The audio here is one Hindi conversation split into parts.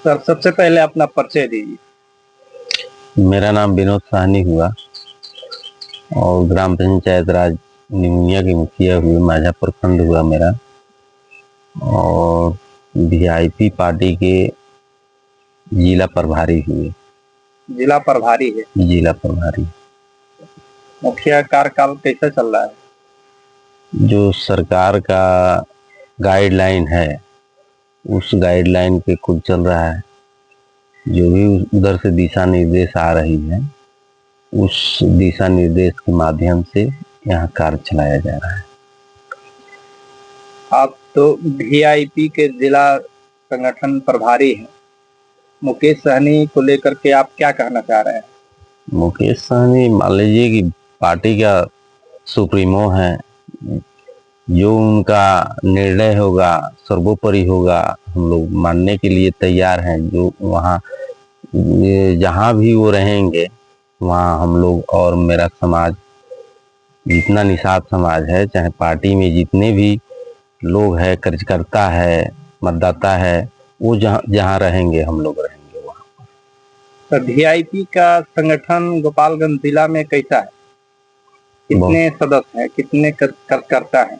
सर सबसे पहले अपना परिचय दीजिए। मेरा नाम विनोद साहनी हुआ और ग्राम पंचायत राज निमुनिया के मुखिया हुए, माझा प्रखंड हुआ मेरा। और वीआईपी पार्टी के जिला प्रभारी हुए। जिला प्रभारी है। जिला प्रभारी। मुखिया कार्यकाल कैसा चल रहा है? जो सरकार का गाइडलाइन है उस गाइडलाइन पे कुछ चल रहा है। जो भी उधर से दिशा निर्देश आ रही है उस दिशा निर्देश के माध्यम से यहाँ कार्य चलाया जा रहा है। आप तो वीआईपी के जिला संगठन प्रभारी हैं। मुकेश सहनी को लेकर के आप क्या कहना चाह रहे हैं? मुकेश सहनी मान लीजिए कि पार्टी का सुप्रीमो है। जो उनका निर्णय होगा सर्वोपरि होगा, हम लोग मानने के लिए तैयार हैं। जो वहाँ जहाँ भी वो रहेंगे वहाँ हम लोग और मेरा समाज, जितना निषाद समाज है, चाहे पार्टी में जितने भी लोग हैं, कार्यकर्ता है, मतदाता है, वो जहाँ जहाँ रहेंगे हम लोग रहेंगे वहाँ। तो वीआईपी का संगठन गोपालगंज जिला में कैसा है? कितने सदस्य हैं, कितने कार्यकर्ता हैं?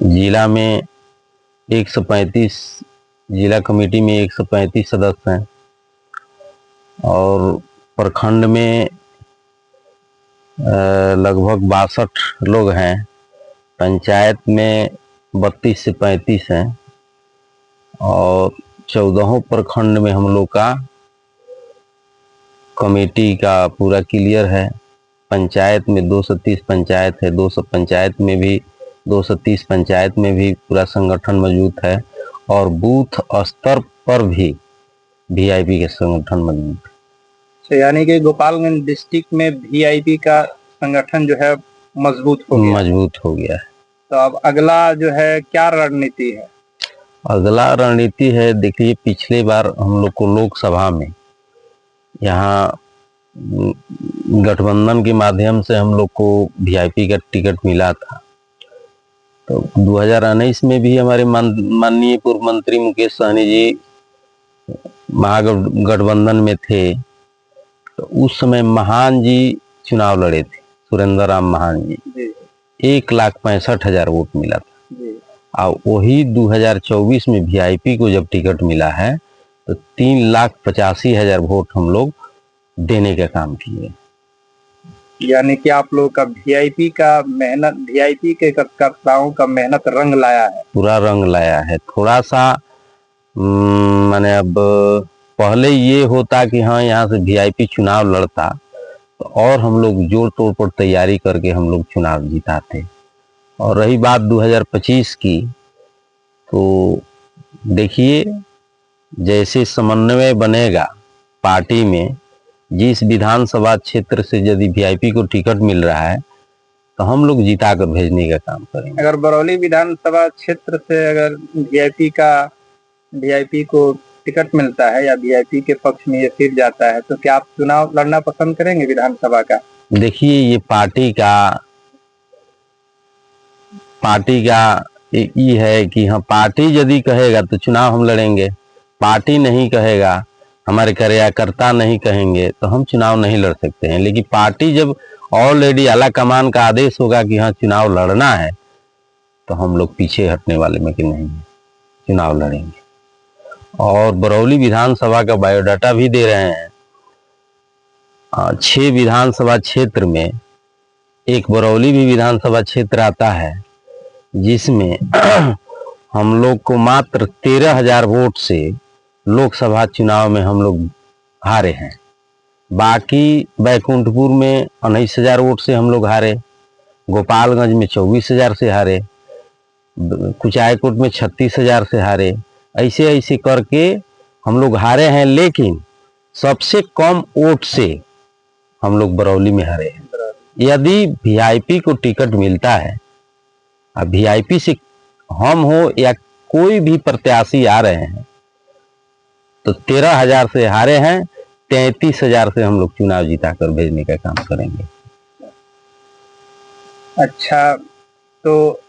जिला में 135, जिला कमेटी में 135 सदस्य हैं और प्रखंड में लगभग 62 लोग हैं। पंचायत में 32 से 35 हैं और 14 प्रखंड में हम लोग का कमेटी का पूरा क्लियर है। पंचायत में 230 पंचायत है, 200 पंचायत में भी 230 पंचायत में भी पूरा संगठन मौजूद है और बूथ स्तर पर भी वीआईपी के संगठन मौजूद है। तो यानी कि गोपालगंज डिस्ट्रिक्ट में वीआईपी का संगठन जो है मजबूत हो गया है। तो अब अगला जो है क्या रणनीति है? अगला रणनीति है, देखिए पिछले बार हम लोग को लोकसभा में यहाँ गठबंधन के माध्यम से हम लोग को वीआईपी का टिकट मिला था। तो 2019 में भी हमारे माननीय पूर्व मंत्री मुकेश सहनी जी महागठबंधन में थे। तो उस समय महान जी चुनाव लड़े थे, सुरेंद्र राम महान जी। 1,65,000 वोट मिला था। और वही 2024 में वीआईपी को जब टिकट मिला है तो 3,85,000 वोट हम लोग देने का काम किए। यानी कि आप लोग का वीआईपी का मेहनत, वीआईपी के कार्यकर्ताओं का मेहनत रंग लाया है, पूरा रंग लाया है। थोड़ा सा माने अब पहले ये होता कि हाँ यहाँ से वीआईपी चुनाव लड़ता तो और हम लोग जोर तोड़ पर तैयारी करके हम लोग चुनाव जीताते। और रही बात 2025 की, तो देखिए जैसे समन्वय बनेगा पार्टी में, जिस विधानसभा क्षेत्र से यदि वीआईपी को टिकट मिल रहा है तो हम लोग जिता कर भेजने का काम करेंगे। अगर बरौली विधानसभा क्षेत्र से अगर वीआईपी को टिकट मिलता है या वीआईपी के पक्ष में ये फिर जाता है तो क्या आप चुनाव लड़ना पसंद करेंगे विधानसभा का? देखिए ये पार्टी का ये है कि हाँ, पार्टी यदि कहेगा तो चुनाव हम लड़ेंगे, पार्टी नहीं कहेगा, हमारे कार्यकर्ता नहीं कहेंगे तो हम चुनाव नहीं लड़ सकते हैं। लेकिन पार्टी जब ऑलरेडी आला कमान का आदेश होगा कि हाँ चुनाव लड़ना है तो हम लोग पीछे हटने वाले में कि नहीं, चुनाव लड़ेंगे। और बरौली विधानसभा का बायोडाटा भी दे रहे हैं। 6 विधानसभा क्षेत्र में एक बरौली भी विधानसभा क्षेत्र आता है जिसमें हम लोग को मात्र 13,000 वोट से लोकसभा चुनाव में हम लोग हारे हैं। बाकी बैकुंठपुर में 19,000 वोट से हम लोग हारे, गोपालगंज में 24,000 से हारे, कुचायकोट में 36,000 से हारे। ऐसे ऐसे करके हम लोग हारे हैं, लेकिन सबसे कम वोट से हम लोग बरौली में हारे हैं। यदि वीआईपी को टिकट मिलता है, अब वीआईपी से हम हो या कोई भी प्रत्याशी आ रहे हैं, तो 13,000 से हारे हैं, 33,000 से हम लोग चुनाव जीता कर भेजने का काम करेंगे। अच्छा, तो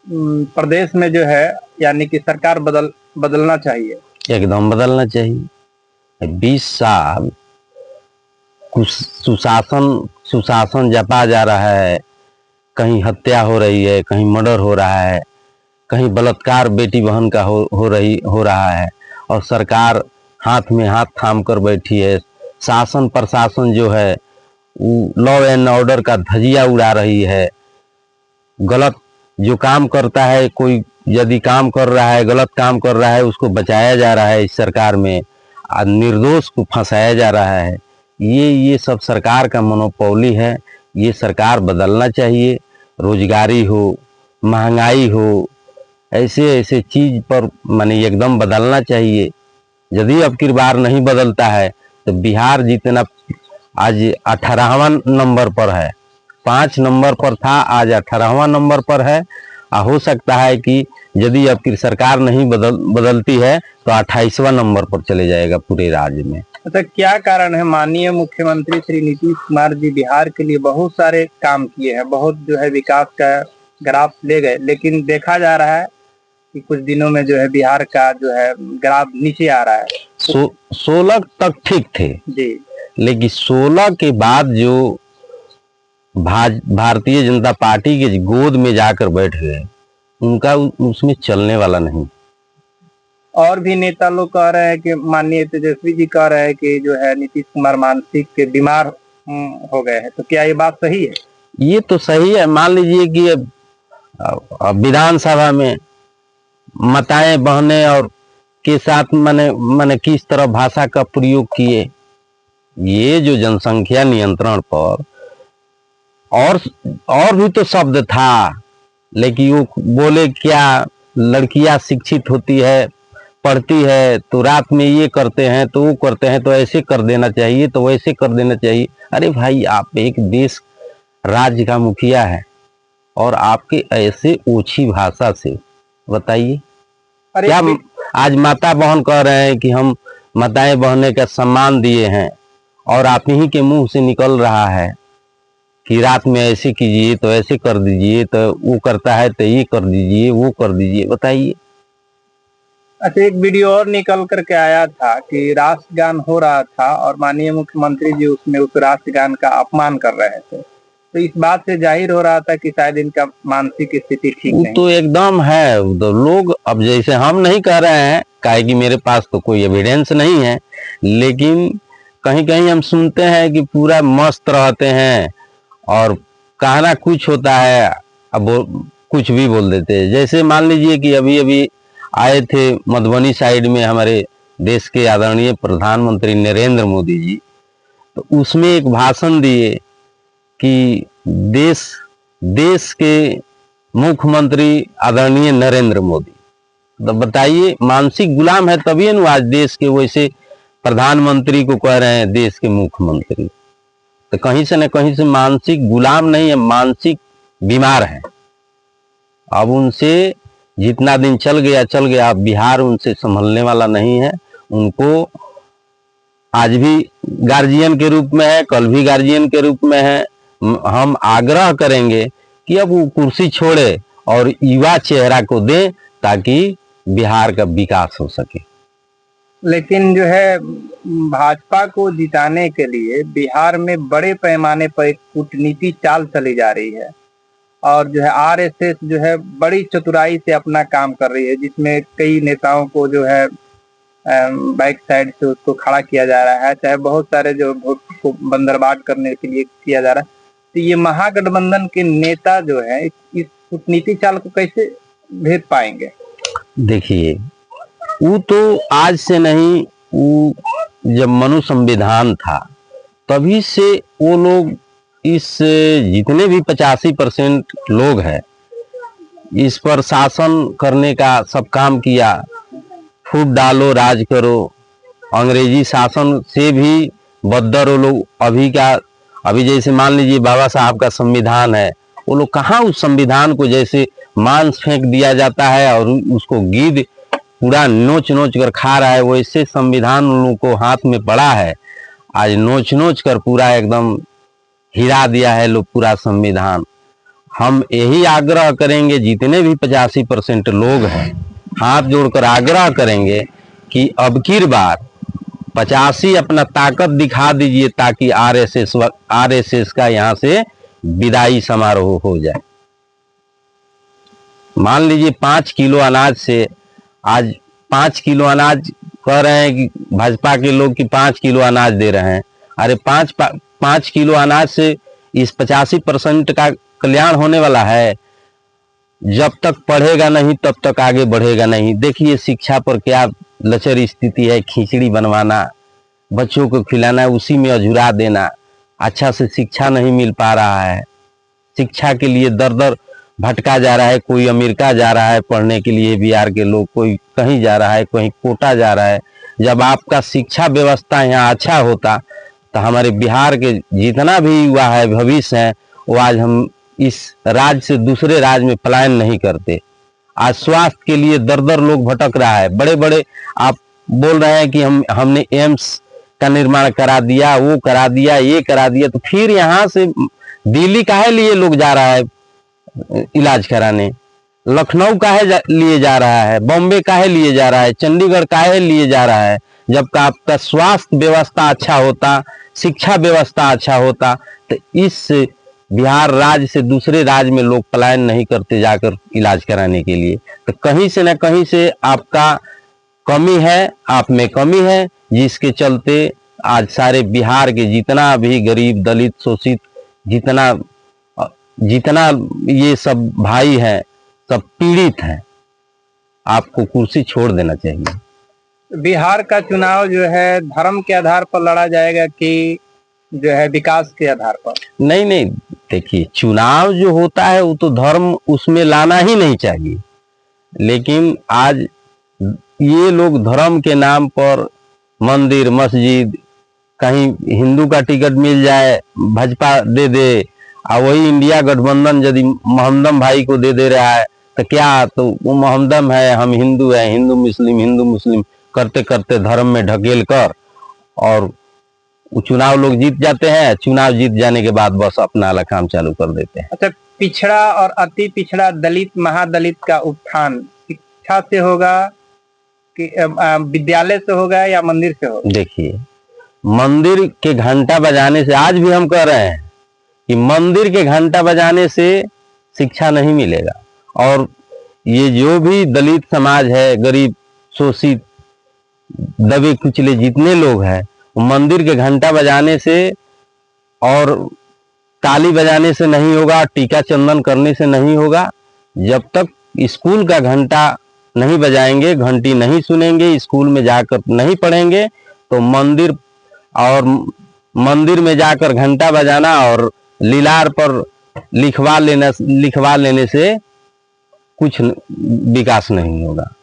प्रदेश में जो है यानी कि सरकार बदलना चाहिए। एकदम बदलना चाहिए। 20 साल सुशासन जपा जा रहा है, कहीं हत्या हो रही है, कहीं मर्डर हो रहा है, कहीं बलात्कार बेटी बहन का हो रहा है, और सरकार हाथ में हाथ थाम कर बैठी है। शासन प्रशासन जो है वो लॉ एंड ऑर्डर का धजिया उड़ा रही है। गलत जो काम करता है, कोई यदि काम कर रहा है, गलत काम कर रहा है, उसको बचाया जा रहा है इस सरकार में, और निर्दोष को फंसाया जा रहा है। ये सब सरकार का मोनोपोली है। ये सरकार बदलना चाहिए। रोजगारी हो, महंगाई हो, ऐसे ऐसे चीज पर माने एकदम बदलना चाहिए। यदि अब की बार नहीं बदलता है तो बिहार जितना आज 18वां नंबर पर है, 5 नंबर पर था, आज 18वां नंबर पर है। हो सकता है कि यदि अब की सरकार नहीं बदलती है तो 28वां नंबर पर चले जाएगा पूरे राज्य में। अच्छा, क्या कारण है? माननीय मुख्यमंत्री श्री नीतीश कुमार जी बिहार के लिए बहुत सारे काम किए हैं, बहुत जो है विकास का ग्राफ ले गए, लेकिन देखा जा रहा है कि कुछ दिनों में जो है बिहार का जो है ग्राफ नीचे आ रहा है। 16 तक ठीक थे जी, लेकिन 16 के बाद जो भारतीय जनता पार्टी के गोद में जाकर बैठ गए, उनका उसमें चलने वाला नहीं। और भी नेता लोग कह रहे हैं कि माननीय तेजस्वी जी कह रहे हैं कि जो है नीतीश कुमार मानसिक के बीमार हो गए हैं, तो क्या ये बात सही है? ये तो सही है। मान लीजिए कि विधानसभा में माताएं बहनें और के साथ माने किस तरह भाषा का प्रयोग किए। ये जो जनसंख्या नियंत्रण पर और भी तो शब्द था, लेकिन वो बोले क्या, लड़कियां शिक्षित होती है, पढ़ती है, तो रात में ये करते हैं तो वो करते हैं, तो ऐसे कर देना चाहिए, तो वैसे कर देना चाहिए। अरे भाई, आप एक देश राज्य का मुखिया है और आपके ऐसे ओछी भाषा से बताइए क्या? आज माता बहन कह रहे हैं कि हम माताएं बहने का सम्मान दिए हैं, और आप ही के मुंह से निकल रहा है कि रात में ऐसे कीजिए तो ऐसे कर दीजिए, तो वो करता है तो ये कर दीजिए, वो कर दीजिए, बताइए। अच्छा, एक वीडियो और निकल करके आया था कि राष्ट्रगान हो रहा था और माननीय मुख्यमंत्री जी उसमें उस राष्ट्रगान का अपमान कर रहे थे, तो इस बात से जाहिर हो रहा था कि शायद इनका मानसिक स्थिति ठीक नहीं। तो एकदम है। तो लोग, अब जैसे हम नहीं कह रहे हैं, काहे कि मेरे पास तो कोई एविडेंस नहीं है, लेकिन कहीं कहीं हम सुनते हैं कि पूरा मस्त रहते हैं और कहना कुछ होता है, अब कुछ भी बोल देते हैं। जैसे मान लीजिए कि अभी अभी आए थे मधुबनी साइड में हमारे देश के आदरणीय प्रधानमंत्री नरेंद्र मोदी जी, तो उसमें एक भाषण दिए कि देश के मुख्यमंत्री आदरणीय नरेंद्र मोदी, तो बताइए, मानसिक गुलाम है तभी न आज देश के वैसे प्रधानमंत्री को कह रहे हैं देश के मुख्यमंत्री। तो कहीं से न कहीं से मानसिक गुलाम नहीं है, मानसिक बीमार है। अब उनसे जितना दिन चल गया, अब बिहार उनसे संभलने वाला नहीं है। उनको आज भी गार्जियन के रूप में है, कल भी गार्जियन के रूप में है। हम आग्रह करेंगे कि अब वो कुर्सी छोड़े और युवा चेहरा को दे, ताकि बिहार का विकास हो सके। लेकिन जो है भाजपा को जिताने के लिए बिहार में बड़े पैमाने पर एक कूटनीति चाल चली जा रही है, और जो है आरएसएस जो है बड़ी चतुराई से अपना काम कर रही है, जिसमें कई नेताओं को जो है बैक साइड से उसको खड़ा किया जा रहा है, चाहे बहुत सारे जो वोट को बंदरबाट करने के लिए किया जा रहा है। तो ये महागठबंधन के नेता जो है इस कूटनीति चाल को कैसे भेद पाएंगे? देखिए, वो तो आज से नहीं, वो जब मनु संविधान था तभी से वो लोग, इस जितने भी 85% लोग हैं, इस पर शासन करने का सब काम किया। फूट डालो राज करो, अंग्रेजी शासन से भी बदतर वो लोग। अभी जैसे मान लीजिए बाबा साहब का संविधान है, वो लोग कहाँ उस संविधान को जैसे मांस फेंक दिया जाता है और उसको गिद्ध पूरा नोच नोच कर खा रहा है, वैसे संविधान उन लोगों को हाथ में पड़ा है, आज नोच नोच कर पूरा एकदम हिरा दिया है लोग पूरा संविधान। हम यही आग्रह करेंगे, जितने भी 85% लोग हैं, हाथ जोड़कर आग्रह करेंगे कि अब की बार 85 अपना ताकत दिखा दीजिए ताकि आरएसएस का यहाँ से विदाई समारोह हो जाए। मान लीजिए 5 किलो अनाज से आज 5 किलो अनाज कह रहे हैं कि भाजपा के लोग कि 5 किलो अनाज दे रहे हैं। अरे 5 किलो अनाज से इस 85% का कल्याण होने वाला है। जब तक पढ़ेगा नहीं तब तक आगे बढ़ेगा नहीं। देखिए शिक्षा पर क्या लचर स्थिति है, खिचड़ी बनवाना, बच्चों को खिलाना, उसी में अझुरा देना, अच्छा से शिक्षा नहीं मिल पा रहा है। शिक्षा के लिए दर दर भटका जा रहा है, कोई अमेरिका जा रहा है पढ़ने के लिए बिहार के लोग, कोई कहीं जा रहा है, कहीं कोटा जा रहा है। जब आपका शिक्षा व्यवस्था यहाँ अच्छा होता तो हमारे बिहार के जितना भी युवा है भविष्य है वो आज हम इस राज्य से दूसरे राज्य में पलायन नहीं करते। आज स्वास्थ्य के लिए दर दर लोग भटक रहा है। बड़े बड़े आप बोल रहे हैं कि हमने एम्स का निर्माण करा दिया, वो करा दिया, ये करा दिया, तो फिर यहाँ से दिल्ली काहे लिए लोग जा रहा है इलाज कराने, लखनऊ काहे लिए जा रहा है, बॉम्बे काहे लिए जा रहा है, चंडीगढ़ काहे लिए जा रहा है। जबकि आपका स्वास्थ्य व्यवस्था अच्छा होता, शिक्षा व्यवस्था अच्छा होता तो इस बिहार राज्य से दूसरे राज्य में लोग पलायन नहीं करते जाकर इलाज कराने के लिए। तो कहीं से न कहीं से आपका कमी है, आप में कमी है, जिसके चलते आज सारे बिहार के जितना भी गरीब दलित शोषित जितना ये सब भाई हैं सब पीड़ित हैं। आपको कुर्सी छोड़ देना चाहिए। बिहार का चुनाव जो है धर्म के आधार पर लड़ा जाएगा कि जो है विकास के आधार पर? नहीं, देखिए चुनाव जो होता है वो तो धर्म उसमें लाना ही नहीं चाहिए, लेकिन आज ये लोग धर्म के नाम पर मंदिर मस्जिद, कहीं हिंदू का टिकट मिल जाए भाजपा दे दे, और वही इंडिया गठबंधन यदि मोहम्मदम भाई को दे रहा है तो क्या, तो वो मोहम्मदम है, हम हिंदू है, हिंदू मुस्लिम करते करते धर्म में ढकेल कर और चुनाव लोग जीत जाते हैं। चुनाव जीत जाने के बाद बस अपना अलग काम चालू कर देते हैं। अच्छा, पिछड़ा और अति पिछड़ा दलित महादलित का उत्थान शिक्षा से होगा कि विद्यालय से होगा या मंदिर से होगा? देखिए मंदिर के घंटा बजाने से, आज भी हम कह रहे हैं कि मंदिर के घंटा बजाने से शिक्षा नहीं मिलेगा। और ये जो भी दलित समाज है, गरीब शोषित दबे कुचले जितने लोग हैं, मंदिर के घंटा बजाने से और ताली बजाने से नहीं होगा, टीका चंदन करने से नहीं होगा। जब तक स्कूल का घंटा नहीं बजाएंगे, घंटी नहीं सुनेंगे, स्कूल में जाकर नहीं पढ़ेंगे, तो मंदिर में जाकर घंटा बजाना और लीलार पर लिखवा लेने से कुछ विकास नहीं होगा।